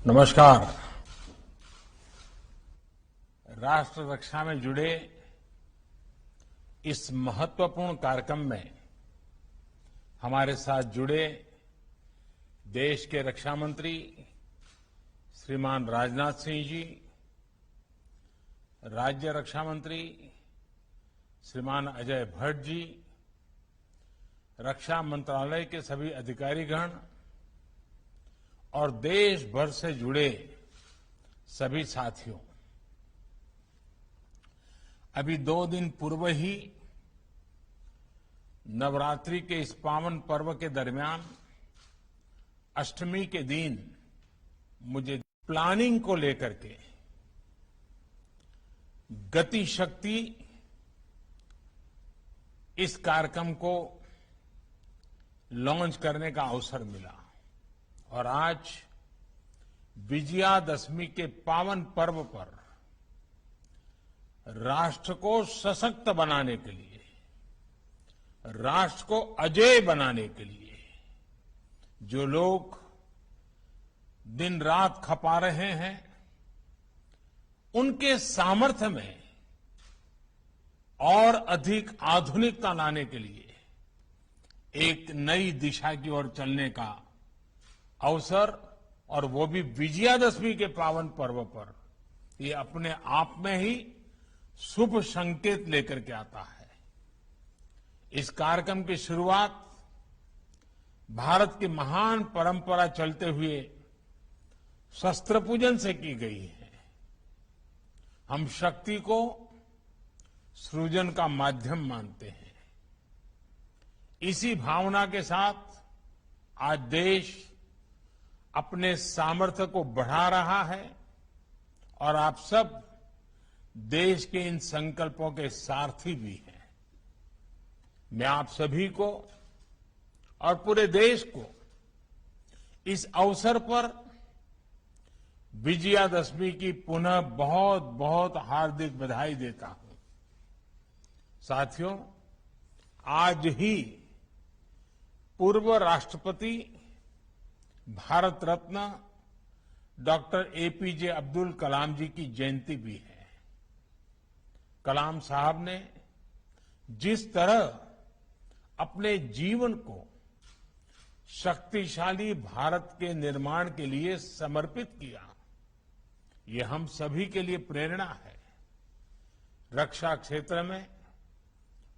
नमस्कार। राष्ट्र रक्षा में जुड़े इस महत्वपूर्ण कार्यक्रम में हमारे साथ जुड़े देश के रक्षा मंत्री श्रीमान राजनाथ सिंह जी, राज्य रक्षा मंत्री श्रीमान अजय भट्ट जी, रक्षा मंत्रालय के सभी अधिकारीगण और देश भर से जुड़े सभी साथियों, अभी 2 दिन पूर्व ही नवरात्रि के इस पावन पर्व के दरमियान अष्टमी के दिन मुझे प्लानिंग को लेकर के गति शक्ति इस कार्यक्रम को लॉन्च करने का अवसर मिला और आज विजयादशमी के पावन पर्व पर राष्ट्र को सशक्त बनाने के लिए, राष्ट्र को अजेय बनाने के लिए जो लोग दिन रात खपा रहे हैं, उनके सामर्थ्य में और अधिक आधुनिकता लाने के लिए एक नई दिशा की ओर चलने का अवसर, और वो भी विजयादशमी के पावन पर्व पर, ये अपने आप में ही शुभ संकेत लेकर के आता है। इस कार्यक्रम की शुरुआत भारत की महान परंपरा चलते हुए शस्त्र पूजन से की गई है। हम शक्ति को सृजन का माध्यम मानते हैं। इसी भावना के साथ आज देश अपने सामर्थ्य को बढ़ा रहा है और आप सब देश के इन संकल्पों के सारथी भी हैं। मैं आप सभी को और पूरे देश को इस अवसर पर विजयादशमी की पुनः बहुत बहुत हार्दिक बधाई देता हूं। साथियों, आज ही पूर्व राष्ट्रपति भारत रत्न डॉक्टर एपीजे अब्दुल कलाम जी की जयंती भी है। कलाम साहब ने जिस तरह अपने जीवन को शक्तिशाली भारत के निर्माण के लिए समर्पित किया, ये हम सभी के लिए प्रेरणा है। रक्षा क्षेत्र में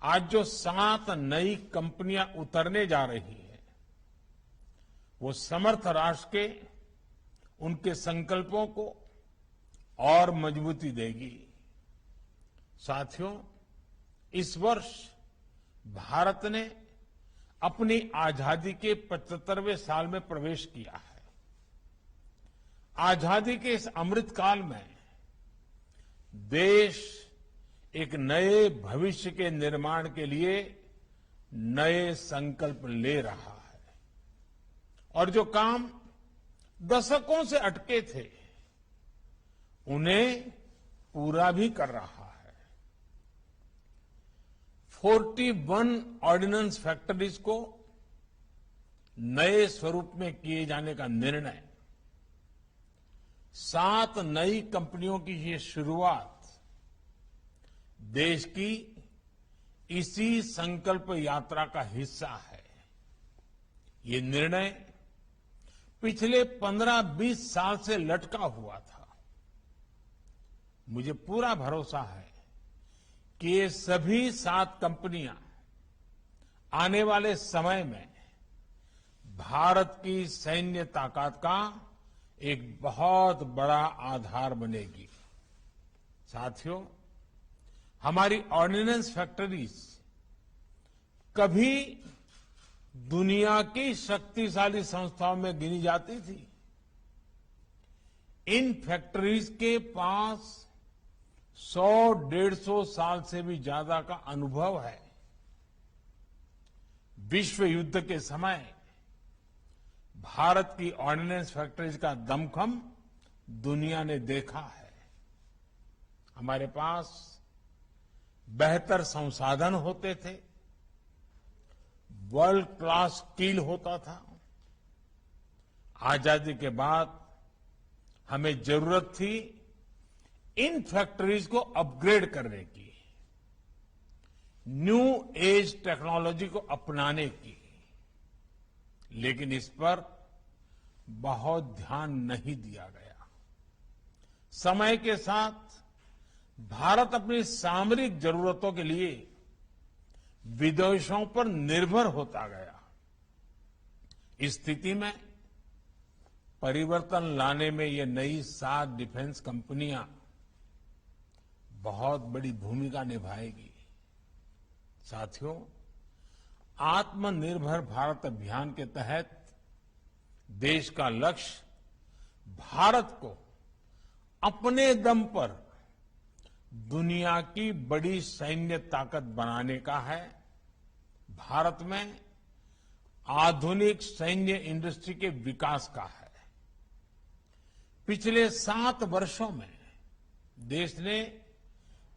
आज जो 7 नई कंपनियां उतरने जा रही है, वो समर्थ राष्ट्र के उनके संकल्पों को और मजबूती देगी। साथियों, इस वर्ष भारत ने अपनी आजादी के 75वें साल में प्रवेश किया है। आजादी के इस अमृत काल में देश एक नए भविष्य के निर्माण के लिए नए संकल्प ले रहा है और जो काम दशकों से अटके थे, उन्हें पूरा भी कर रहा है। 41 ऑर्डिनेंस फैक्ट्रीज को नए स्वरूप में किए जाने का निर्णय, 7 नई कंपनियों की ये शुरुआत देश की इसी संकल्प यात्रा का हिस्सा है। ये निर्णय पिछले 15-20 साल से लटका हुआ था। मुझे पूरा भरोसा है कि ये सभी 7 कंपनियां आने वाले समय में भारत की सैन्य ताकत का एक बहुत बड़ा आधार बनेगी। साथियों, हमारी ऑर्डिनेंस फैक्ट्रीज कभी दुनिया की शक्तिशाली संस्थाओं में गिनी जाती थी। इन फैक्ट्रीज के पास 100-150 साल से भी ज्यादा का अनुभव है। विश्व युद्ध के समय भारत की ऑर्डिनेंस फैक्ट्रीज का दमखम दुनिया ने देखा है। हमारे पास बेहतर संसाधन होते थे, वर्ल्ड क्लास स्किल होता था। आजादी के बाद हमें जरूरत थी इन फैक्ट्रीज को अपग्रेड करने की, न्यू एज टेक्नोलॉजी को अपनाने की, लेकिन इस पर बहुत ध्यान नहीं दिया गया। समय के साथ भारत अपनी सामरिक जरूरतों के लिए विदेशों पर निर्भर होता गया। इस स्थिति में परिवर्तन लाने में ये नई 7 डिफेंस कंपनियां बहुत बड़ी भूमिका निभाएगी। साथियों, आत्मनिर्भर भारत अभियान के तहत देश का लक्ष्य भारत को अपने दम पर दुनिया की बड़ी सैन्य ताकत बनाने का है। भारत में आधुनिक सैन्य इंडस्ट्री के विकास का है। पिछले 7 वर्षों में देश ने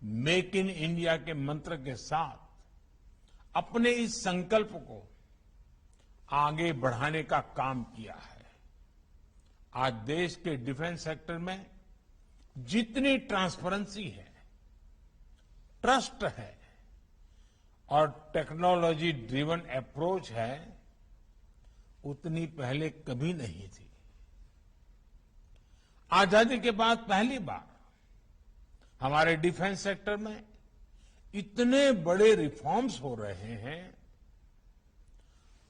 मेक इन इंडिया के मंत्र के साथ अपने इस संकल्प को आगे बढ़ाने का काम किया है। आज देश के डिफेंस सेक्टर में जितनी ट्रांसपेरेंसी है, ट्रस्ट है और टेक्नोलॉजी ड्रिवन अप्रोच है, उतनी पहले कभी नहीं थी। आजादी के बाद पहली बार हमारे डिफेंस सेक्टर में इतने बड़े रिफॉर्म्स हो रहे हैं।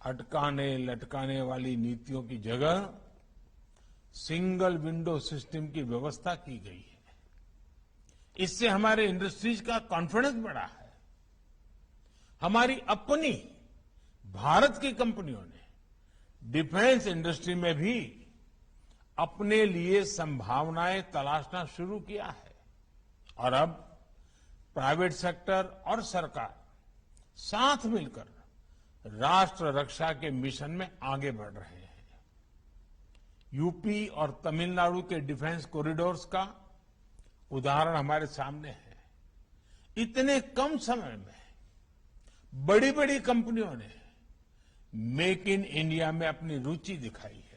अटकाने लटकाने वाली नीतियों की जगह सिंगल विंडो सिस्टम की व्यवस्था की गई है। इससे हमारे इंडस्ट्रीज का कॉन्फिडेंस बढ़ा है। हमारी अपनी भारत की कंपनियों ने डिफेंस इंडस्ट्री में भी अपने लिए संभावनाएं तलाशना शुरू किया है और अब प्राइवेट सेक्टर और सरकार साथ मिलकर राष्ट्र रक्षा के मिशन में आगे बढ़ रहे हैं। यूपी और तमिलनाडु के डिफेंस कॉरिडोर्स का उदाहरण हमारे सामने है। इतने कम समय में बड़ी बड़ी कंपनियों ने मेक इन इंडिया में अपनी रुचि दिखाई है।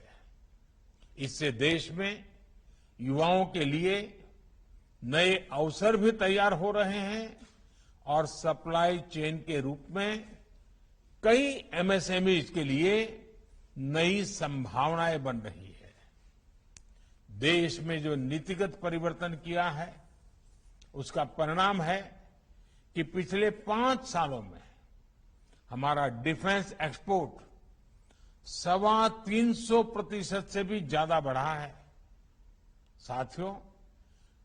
इससे देश में युवाओं के लिए नए अवसर भी तैयार हो रहे हैं और सप्लाई चेन के रूप में कई एमएसएमईज के लिए नई संभावनाएं बन रही है। देश में जो नीतिगत परिवर्तन किया है, उसका परिणाम है कि पिछले 5 सालों में हमारा डिफेंस एक्सपोर्ट 325% से भी ज्यादा बढ़ा है। साथियों,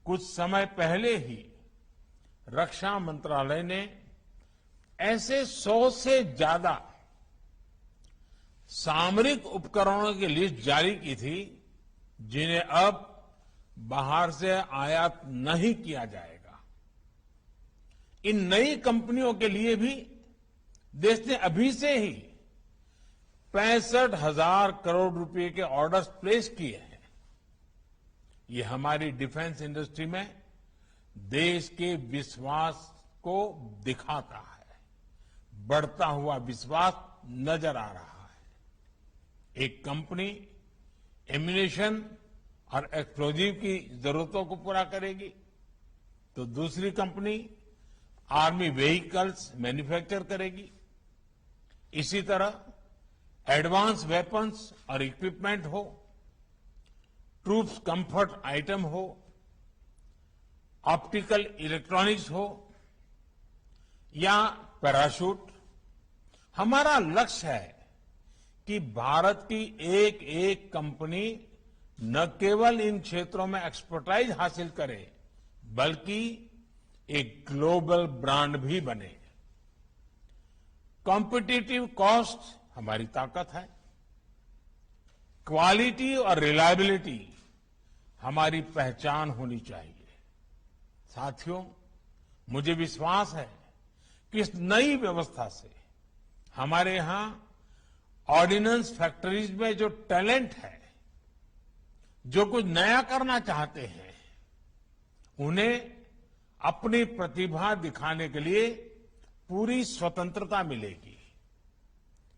कुछ समय पहले ही रक्षा मंत्रालय ने ऐसे 100 से ज्यादा सामरिक उपकरणों की लिस्ट जारी की थी जिन्हें अब बाहर से आयात नहीं किया जाएगा। इन नई कंपनियों के लिए भी देश ने अभी से ही 65,000 करोड़ रुपए के ऑर्डर्स प्लेस किए हैं। ये हमारी डिफेंस इंडस्ट्री में देश के विश्वास को दिखाता है। बढ़ता हुआ विश्वास नजर आ रहा है। एक कंपनी एम्यूनिशन और एक्सप्लोजिव की जरूरतों को पूरा करेगी तो दूसरी कंपनी आर्मी व्हीकल्स मैन्युफैक्चर करेगी। इसी तरह एडवांस वेपन्स और इक्विपमेंट हो, ट्रूप्स कंफर्ट आइटम हो, ऑप्टिकल इलेक्ट्रॉनिक्स हो या पैराशूट, हमारा लक्ष्य है कि भारत की एक एक कंपनी न केवल इन क्षेत्रों में एक्सपर्टाइज हासिल करे बल्कि एक ग्लोबल ब्रांड भी बने। कॉम्पिटिटिव कॉस्ट हमारी ताकत है। क्वालिटी और रिलायबिलिटी हमारी पहचान होनी चाहिए। साथियों, मुझे विश्वास है कि इस नई व्यवस्था से हमारे यहां ऑर्डिनेंस फैक्ट्रीज में जो टैलेंट है, जो कुछ नया करना चाहते हैं, उन्हें अपनी प्रतिभा दिखाने के लिए पूरी स्वतंत्रता मिलेगी।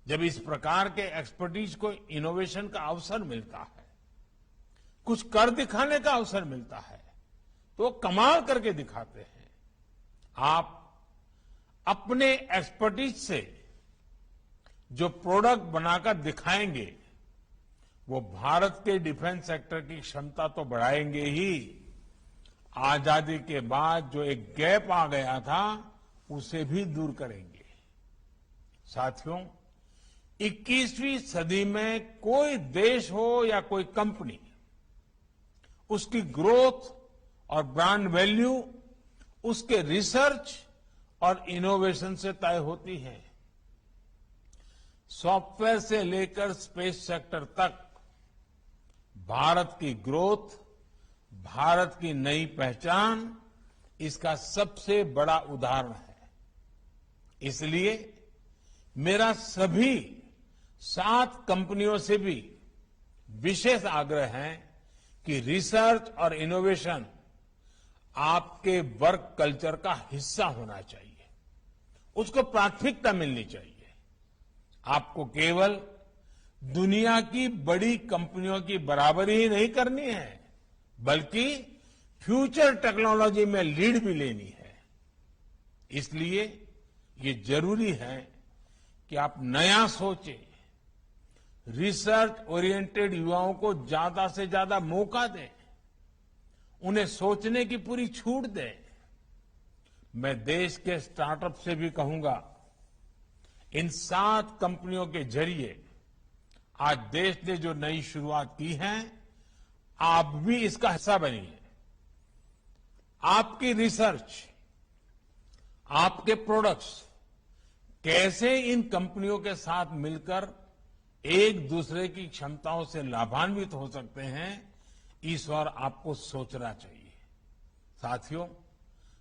जब इस प्रकार के एक्सपर्टीज को इनोवेशन का अवसर मिलता है कुछ कर दिखाने का अवसर मिलता है तो वो कमाल करके दिखाते हैं। आप अपने एक्सपर्टीज से जो प्रोडक्ट बनाकर दिखाएंगे वो भारत के डिफेंस सेक्टर की क्षमता तो बढ़ाएंगे ही, आजादी के बाद जो एक गैप आ गया था उसे भी दूर करेंगे। साथियों, 21वीं सदी में कोई देश हो या कोई कंपनी, उसकी ग्रोथ और ब्रांड वैल्यू उसके रिसर्च और इनोवेशन से तय होती है। सॉफ्टवेयर से लेकर स्पेस सेक्टर तक भारत की ग्रोथ, भारत की नई पहचान इसका सबसे बड़ा उदाहरण है। इसलिए मेरा सभी 7 कंपनियों से भी विशेष आग्रह है कि रिसर्च और इनोवेशन आपके वर्क कल्चर का हिस्सा होना चाहिए, उसको प्राथमिकता मिलनी चाहिए। आपको केवल दुनिया की बड़ी कंपनियों की बराबरी ही नहीं करनी है, बल्कि फ्यूचर टेक्नोलॉजी में लीड भी लेनी है। इसलिए ये जरूरी है कि आप नया सोचें, रिसर्च ओरिएंटेड युवाओं को ज्यादा से ज्यादा मौका दें, उन्हें सोचने की पूरी छूट दें। मैं देश के स्टार्टअप से भी कहूंगा, इन 7 कंपनियों के जरिए आज देश ने जो नई शुरुआत की है, आप भी इसका हिस्सा बनिए। आपकी रिसर्च, आपके प्रोडक्ट्स कैसे इन कंपनियों के साथ मिलकर एक दूसरे की क्षमताओं से लाभान्वित हो सकते हैं, इस ओर आपको सोचना चाहिए। साथियों,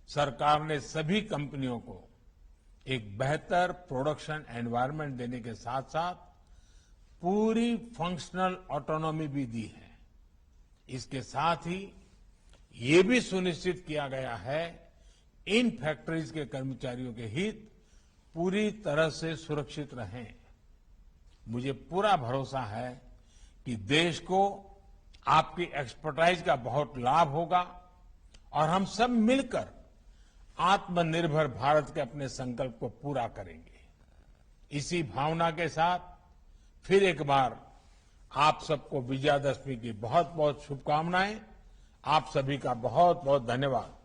सरकार ने सभी कंपनियों को एक बेहतर प्रोडक्शन एनवायरनमेंट देने के साथ साथ पूरी फंक्शनल ऑटोनॉमी भी दी है। इसके साथ ही ये भी सुनिश्चित किया गया है इन फैक्ट्रीज के कर्मचारियों के हित पूरी तरह से सुरक्षित रहें। मुझे पूरा भरोसा है कि देश को आपकी एक्सपर्टाइज का बहुत लाभ होगा और हम सब मिलकर आत्मनिर्भर भारत के अपने संकल्प को पूरा करेंगे। इसी भावना के साथ फिर एक बार आप सबको विजयादशमी की बहुत बहुत शुभकामनाएं। आप सभी का बहुत बहुत धन्यवाद।